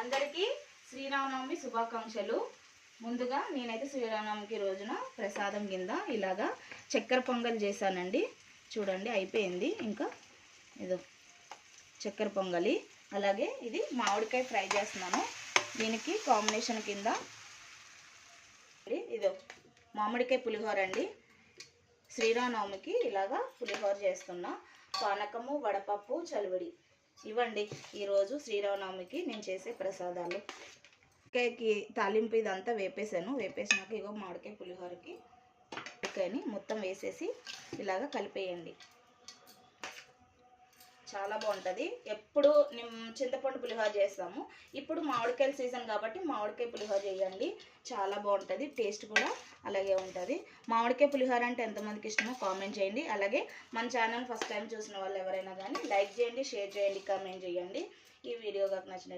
అందరికీ శ్రీరామనవమి శుభాకాంక్షలు. ముందుగా నేనైతే శ్రీరామనవమికి రోజున ప్రసాదం కింద ఇలాగా చక్కెర పొంగల్ చేశానండి. చూడండి అయిపోయింది. ఇంకా ఇదో చక్కెర పొంగలి, అలాగే ఇది మామిడికాయ ఫ్రై చేస్తున్నాను. దీనికి కాంబినేషన్ కింద ఇదో మామిడికాయ పులిహోర అండి. శ్రీరామనవమికి ఇలాగా పులిహోర చేస్తున్నా. పానకము, వడపప్పు, చలివిడి ఇవ్వండి ఈరోజు శ్రీరామనవమికి నేను చేసే ప్రసాదాలు. మామిడికాయకి తాలింపు ఇదంతా వేపేసినాక ఇగో మామిడికాయ పులిహోరకి మామిడికాయని మొత్తం వేసేసి ఇలాగ కలిపేయండి. చాలా బాగుంటుంది. ఎప్పుడు చింతపండు పులిహోర చేస్తాము, ఇప్పుడు మామిడికాయల సీజన్ కాబట్టి మామిడికాయ పులిహోర చేయండి. చాలా బాగుంటుంది, టేస్ట్ కూడా అలాగే ఉంటుంది. మామిడికాయ పులిహోర అంటే ఎంతమందికి ఇష్టమో కామెంట్ చేయండి. అలాగే మన ఛానల్ ఫస్ట్ టైం చూసిన వాళ్ళు ఎవరైనా కానీ లైక్ చేయండి, షేర్ చేయండి, కామెంట్ చేయండి. ఈ వీడియో నాకు నచ్చినట్టు